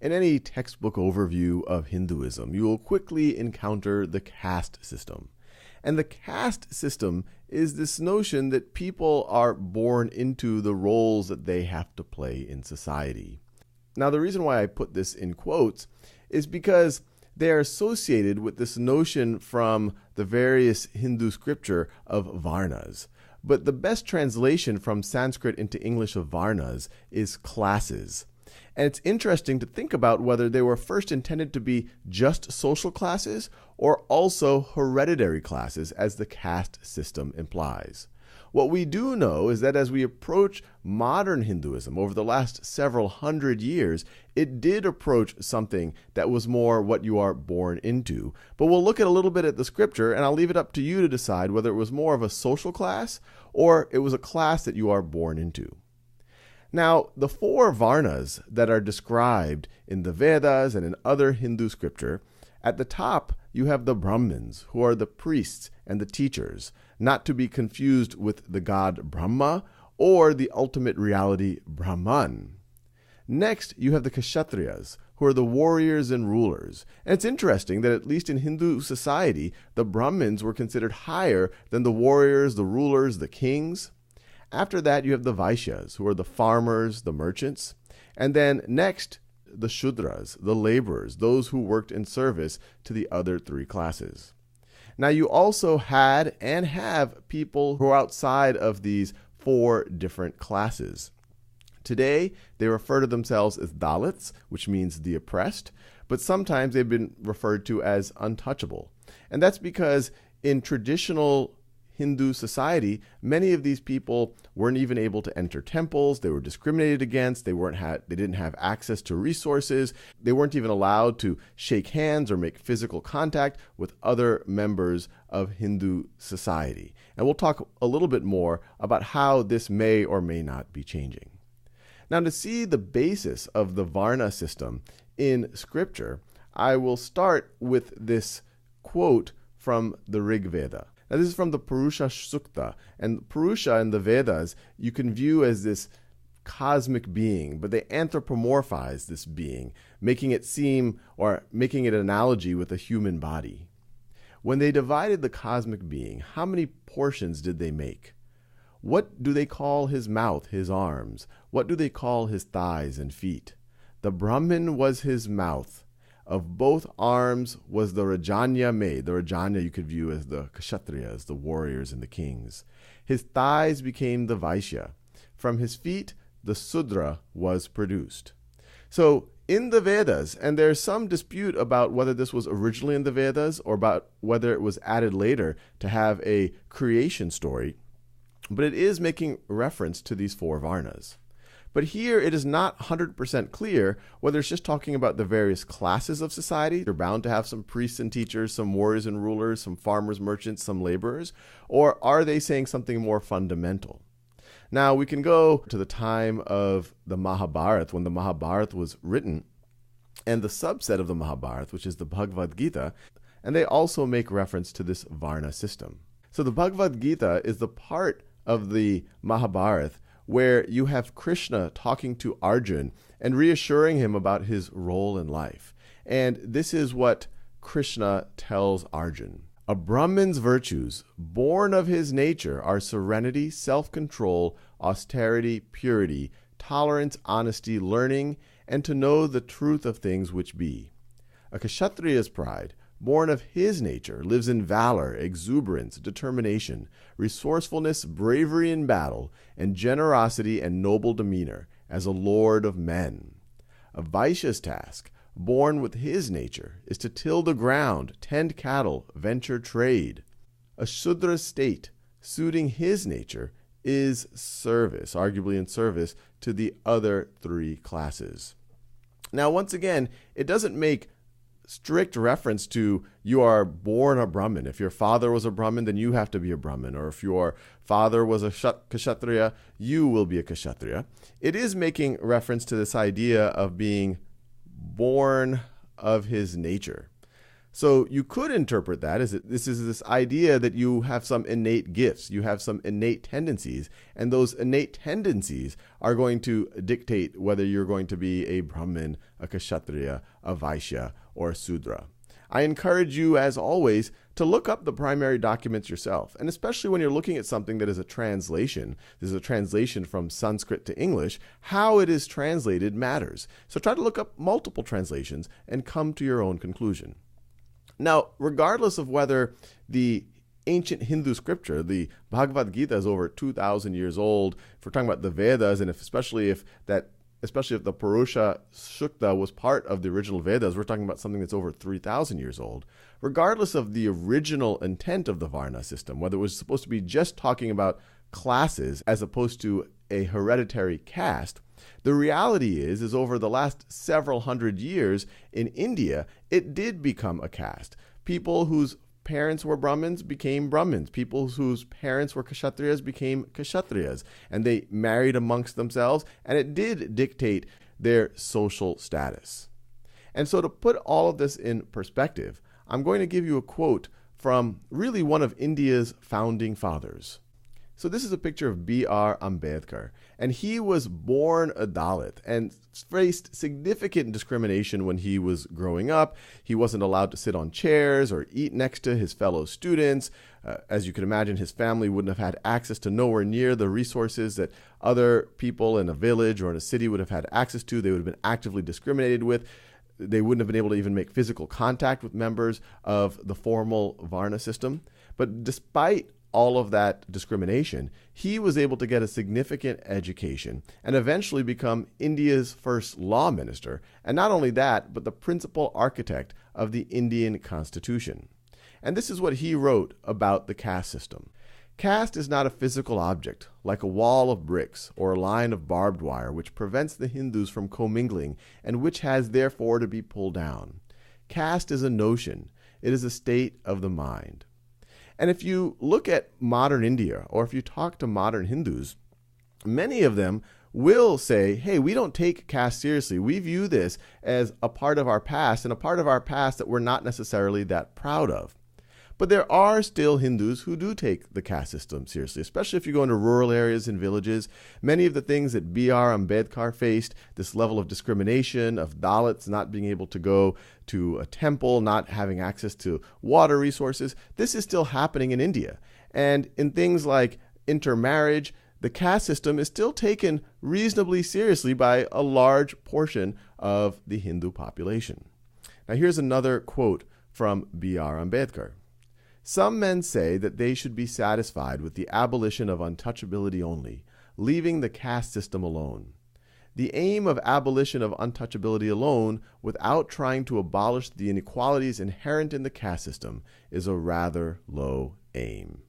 In any textbook overview of Hinduism, you will quickly encounter the caste system. And the caste system is this notion that people are born into the roles that they have to play in society. Now, the reason why I put this in quotes is because they are associated with this notion from the various Hindu scripture of Varnas. But the best translation from Sanskrit into English of Varnas is classes. And it's interesting to think about whether they were first intended to be just social classes or also hereditary classes, as the caste system implies. What we do know is that as we approach modern Hinduism over the last several hundred years, it did approach something that was more what you are born into. But we'll look at a little bit at the scripture, and I'll leave it up to you to decide whether it was more of a social class or it was a class that you are born into. Now, the four Varnas that are described in the Vedas and in other Hindu scripture, at the top you have the Brahmins, who are the priests and the teachers, not to be confused with the god Brahma or the ultimate reality Brahman. Next, you have the Kshatriyas, who are the warriors and rulers. And it's interesting that at least in Hindu society, the Brahmins were considered higher than the warriors, the rulers, the kings. After that, you have the Vaishyas, who are the farmers, the merchants. And then next, the Shudras, the laborers, those who worked in service to the other three classes. Now, you also had and have people who are outside of these four different classes. Today, they refer to themselves as Dalits, which means the oppressed, but sometimes they've been referred to as untouchable. And that's because in traditional Hindu society, many of these people weren't even able to enter temples. They were discriminated against. They didn't have access to resources. They weren't even allowed to shake hands or make physical contact with other members of Hindu society. And we'll talk a little bit more about how this may or may not be changing. Now, to see the basis of the Varna system in Scripture, I will start with this quote from the Rig Veda. Now, this is from the Purusha Sukta, and Purusha in the Vedas you can view as this cosmic being, but they anthropomorphize this being, making it seem or making it an analogy with a human body. When they divided the cosmic being, how many portions did they make? What do they call his mouth, his arms? What do they call his thighs and feet? The Brahmin was his mouth. Of both arms was the Rajanya made. The Rajanya you could view as the Kshatriyas, the warriors and the kings. His thighs became the Vaishya. From his feet, the Sudra was produced. So in the Vedas, and there's some dispute about whether this was originally in the Vedas or about whether it was added later to have a creation story, but it is making reference to these four Varnas. But here it is not 100% clear whether it's just talking about the various classes of society. They're bound to have some priests and teachers, some warriors and rulers, some farmers, merchants, some laborers, or are they saying something more fundamental? Now, we can go to the time of the Mahabharata, when the Mahabharata was written, and the subset of the Mahabharata, which is the Bhagavad Gita, and they also make reference to this Varna system. So the Bhagavad Gita is the part of the Mahabharata where you have Krishna talking to Arjun and reassuring him about his role in life. And this is what Krishna tells Arjun. A Brahman's virtues, born of his nature, are serenity, self-control, austerity, purity, tolerance, honesty, learning, and to know the truth of things which be. A Kshatriya's pride, born of his nature, lives in valor, exuberance, determination, resourcefulness, bravery in battle, and generosity and noble demeanor, as a lord of men. A Vaishya's task, born with his nature, is to till the ground, tend cattle, venture trade. A Shudra's state, suiting his nature, is service, arguably in service to the other three classes. Now, once again, it doesn't make strict reference to you are born a Brahmin. If your father was a Brahmin, then you have to be a Brahmin. Or if your father was a Kshatriya, you will be a Kshatriya. It is making reference to this idea of being born of his nature. So you could interpret that as this is this idea that you have some innate gifts, you have some innate tendencies, and those innate tendencies are going to dictate whether you're going to be a Brahmin, a Kshatriya, a Vaishya, or a Sudra. I encourage you, as always, to look up the primary documents yourself, and especially when you're looking at something that is a translation. This is a translation from Sanskrit to English. How it is translated matters. So try to look up multiple translations and come to your own conclusion. Now, regardless of whether the ancient Hindu scripture, the Bhagavad Gita, is over 2,000 years old, if we're talking about the Vedas, and especially if the Purusha Sukta was part of the original Vedas, we're talking about something that's over 3,000 years old. Regardless of the original intent of the Varna system, whether it was supposed to be just talking about classes as opposed to a hereditary caste, the reality is over the last several hundred years in India, it did become a caste. People whose parents were Brahmins became Brahmins. People whose parents were Kshatriyas became Kshatriyas. And they married amongst themselves, and it did dictate their social status. And so to put all of this in perspective, I'm going to give you a quote from really one of India's founding fathers. So this is a picture of B.R. Ambedkar, and he was born a Dalit and faced significant discrimination when he was growing up. He wasn't allowed to sit on chairs or eat next to his fellow students. As you can imagine, his family wouldn't have had access to nowhere near the resources that other people in a village or in a city would have had access to. They would have been actively discriminated with. They wouldn't have been able to even make physical contact with members of the formal Varna system. But despite all of that discrimination, he was able to get a significant education and eventually become India's first law minister, and not only that, but the principal architect of the Indian Constitution. And this is what he wrote about the caste system. Caste is not a physical object, like a wall of bricks or a line of barbed wire which prevents the Hindus from commingling and which has therefore to be pulled down. Caste is a notion. It is a state of the mind. And if you look at modern India, or if you talk to modern Hindus, many of them will say, hey, we don't take caste seriously. We view this as a part of our past, and a part of our past that we're not necessarily that proud of. But there are still Hindus who do take the caste system seriously, especially if you go into rural areas and villages. Many of the things that B.R. Ambedkar faced, this level of discrimination, of Dalits not being able to go to a temple, not having access to water resources, this is still happening in India. And in things like intermarriage, the caste system is still taken reasonably seriously by a large portion of the Hindu population. Now here's another quote from B.R. Ambedkar. Some men say that they should be satisfied with the abolition of untouchability only, leaving the caste system alone. The aim of abolition of untouchability alone, without trying to abolish the inequalities inherent in the caste system, is a rather low aim.